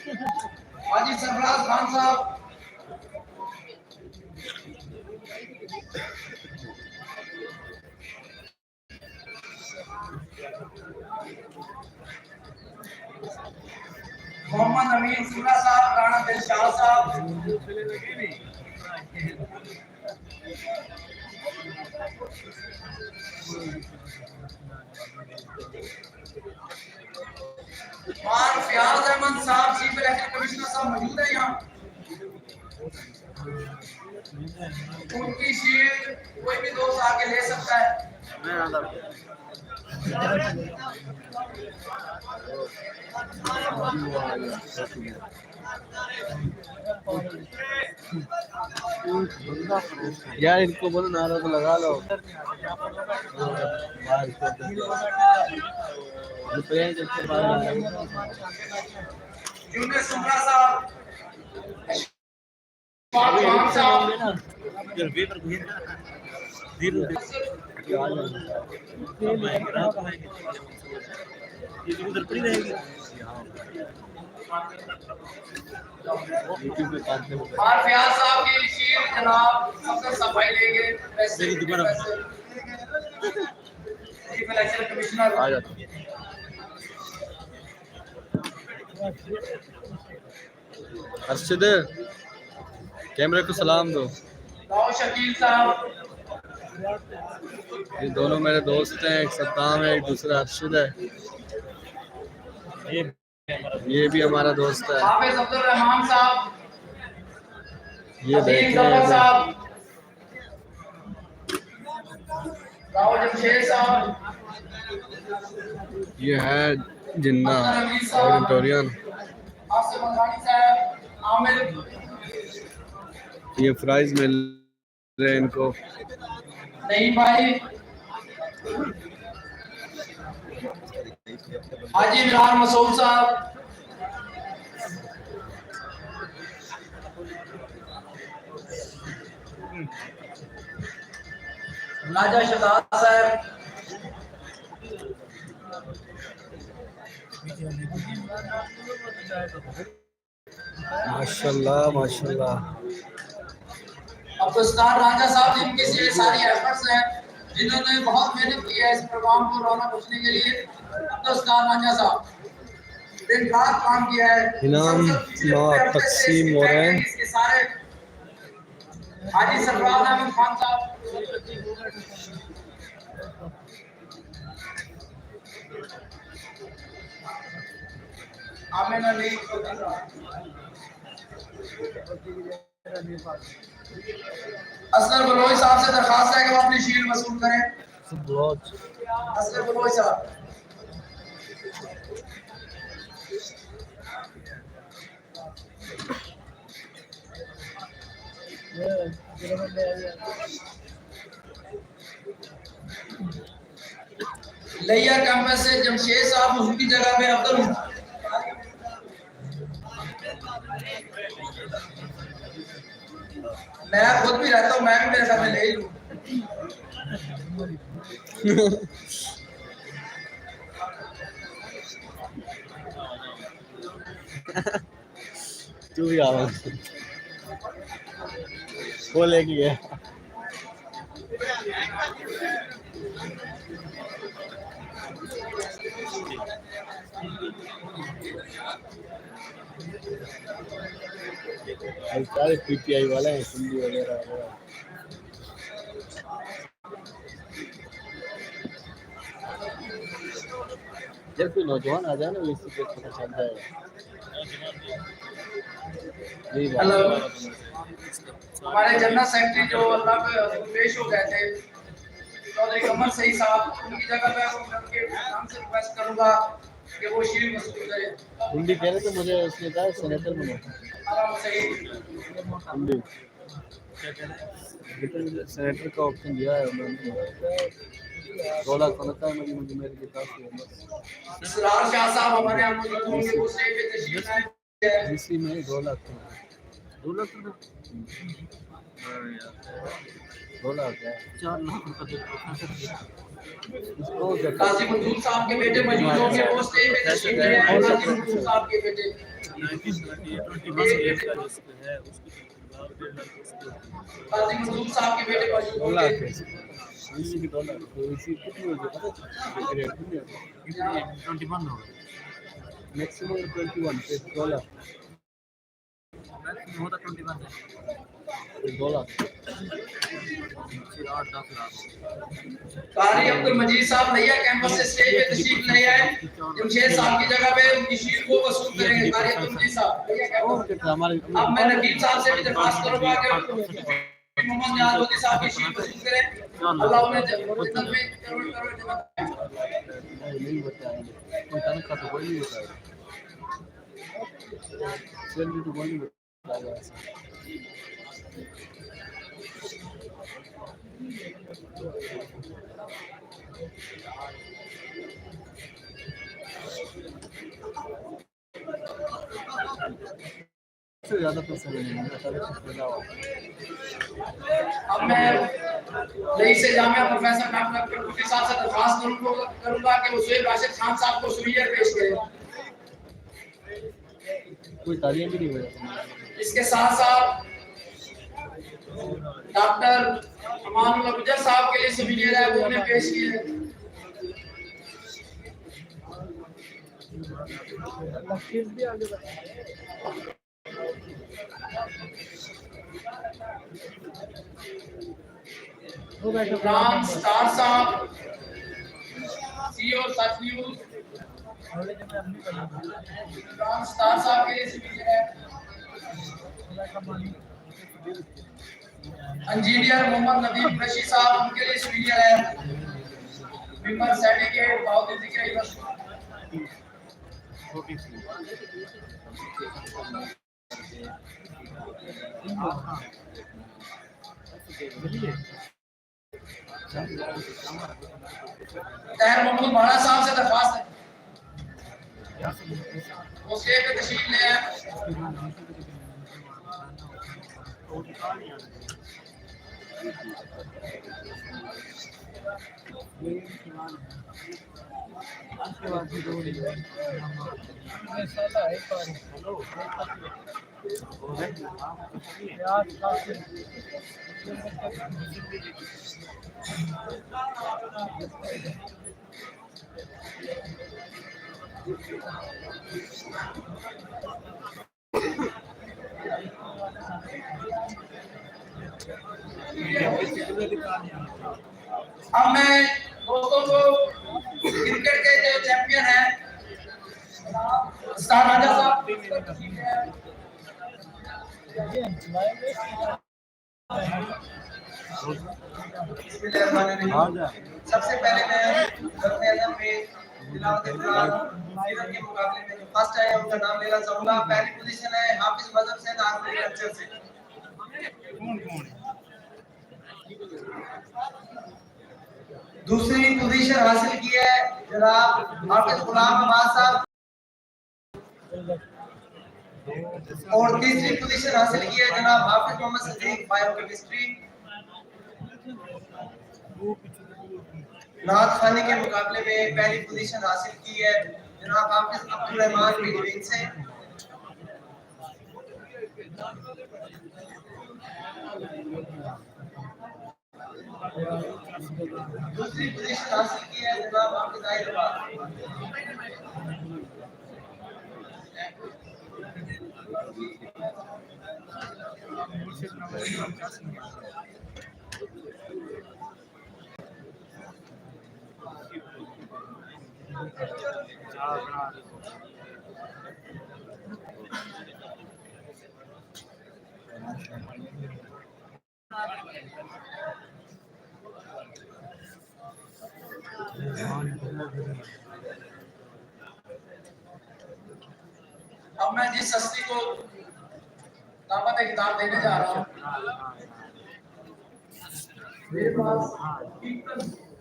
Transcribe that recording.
हाजी सरफराज खान साहब, मोहम्मद अमीन सुरा साहब, राणा दिलशाद साहब, और फयाज अहमद साहब, चीफ इलेक्शन कमिश्नर साहब मौजूद है यहाँ। उनकी शील्ड कोई भी दोस्त आके ले सकता है। यार इनको बोलो नारा तो लगा लो। जूनियर सुमरा साहब, उधर पड़ी रहेगी। और फयाज साहब की शील्ड जनाब सबसे सफाई लेंगे। चीफ इलेक्शन कमिश्नर आ जाता अर्शद, कैमरे को सलाम दो। दाऊद शकील साहब, ये दोनों मेरे दोस्त हैं, एक सद्दाम है, एक दूसरा अर्शद है। ये भी हमारा दोस्त है। हाफिज अब्दुल रहमान साहब, ये देख साहब, दाऊद जमशेद साहब, ये है जिन्ना ऑडिटोरियम। आसिफ अंसारी साहब, आमिर, ये प्राइज मिल रहे हैं इनको। नहीं भाई, हाजी इमरान मसूद साहब, राजा शहजाद साहब, माशाल्लाह माशाल्लाह। अब्दुस्तान राजा साहब, जिनकी ये सारी एफर्ट्स हैं, जिन्होंने बहुत मेहनत की है इस प्रोग्राम को रौनक बख्शने के लिए। अब्दुस्तान राजा साहब दिन रात काम किया है। इनाम तकसीम हो रहे हैं। इसके सारे हाजी सरफराज अहमद खान साहब, आमिर अली, असगर बलोच साहब से दरखास्त है कि वो अपनी शील्ड वसूल करें। असगर बलोच साहब, लिया कैंपस से जमशेद साहब, उनकी जगह पे अब्दुल, मैं खुद भी रहता हूँ, मैं भी मेरे साथ में ले लूँ। तू भी आओ, वो लेके गया। सारे पीटीआई वाले हैं, सिंधी वगैरह। जब कोई नौजवान आ जाए ना, इससे कुछ पता चल जाएगा। हमारे जनरल सेक्रेटरी जो अल्लाह पे पेश हो गए थे, चौधरी कमर सही साहब, उनकी जगह पे उनके नाम से रिक्वेस्ट करूंगा कि वो शील्ड वसूल करें। हिंदी कह रहे थे, मुझे उसने कहा सेनेटर बनो। सही हिंदी सेनेटर का ऑप्शन दिया है उन्होंने। 2 लाख बनता है मुझे मेरे किताब से। इसरार शाह साहब हमारे यहाँ मौजूद होंगे, वो स्टेज पे तशरीफ लाए। इसी में 2 लाख 2 लाख 2 लाख है 4 लाख रुपए दे प्रोफेसर जी इसको क्या काजी मंजूर साहब के बेटे मौजूद होंगे, वो स्टेज पे तशरीफ ले आए। काजी मंजूर साहब के बेटे 1921 के इसका रिस्क है उसकी लाख 1.5 लाख उसको काजी मंजूर साहब के बेटे मौजूद 2 लाख होंगे। है इसी की 2 लाख तो इसी कितनी हो गई पता है रेट कितनी है 21 हो गया मैक्सिमम 21 पे 2 लाख मैक्सिमम होता 21 है 2 लाख फिर 8-10 लाख कारी अब्दुल मजीद साहब नैया कैंपस से स्टेज पे तशरीफ ले आए। जमशेद साहब की जगह पे उनकी शीट को वसूल करेंगे कारी अब्दुल मजीद साहब नैया कैंपस से। हमारे अब मैं नकीब साहब से भी दरख्वास्त करूंगा कि मोहम्मद नियाज मोदी साहब की शीट वसूल करें। अल्लाह उन्हें जन्नत में करोड़ करोड़ जन्नत नहीं बताएंगे कोई तनख्वाह तो कोई नहीं बताएगा सैलरी तो कोई नहीं बताएगा ऐसा से ज़्यादा पैसा नहीं मिलेगा सारे कुछ पैदा हुआ अब मैं रईस जामिया प्रोफेसर डॉक्टर कुटी साहब से दरख्वास्त करूंगा कि वो शुएब राशिद खान साहब को सुवियर पेश करें। कोई तालियां भी नहीं बजा इसके साथ साथ डॉक्टर अमानुल्लाह गुजर साहब के लिए सुवियर है वो उन्हें पेश किए। इमरान स्टार साहब सीईओ सच न्यूज इमरान स्टार साहब के लिए सुवियर है। इंजीनियर मोहम्मद नदीम रशी साहब उनके लिए सुवियर है। विमर सर्टिफिकेट बहुत जिक्र तहर महमूद भाड़ा साहब से दरख्वास्त है वो स्टेज पे तशरीफ ले आए। अब मैं दोस्तों को क्रिकेट के जो चैंपियन हैं स्टार राजा साहब सबसे पहले मैं वज़ीर-ए-आज़म में तिलावत कुरान सीरत के मुकाबले में जो फर्स्ट है उनका नाम लेना चाहूंगा। पहली पोजीशन है हाफिज मजहब से नागपुर अक्षर से। दूसरी पोजीशन हासिल की है जनाब हाफिज गुलाम अब्बास साहब और तीसरी पोजीशन हासिल की है जनाब हाफिज मोहम्मद सदीक बायोकेमिस्ट्री। नात खानी के मुकाबले में पहली पोजीशन हासिल की है जनाब हाफिज अब्दुल रहमान पीडीविंग से। दूसरी पोजीशन हासिल की है जनाब हाफिज आइदबाद। अब मैं जिस हस्ती को दावत खिताब देने जा रहा हूँ मेरे पास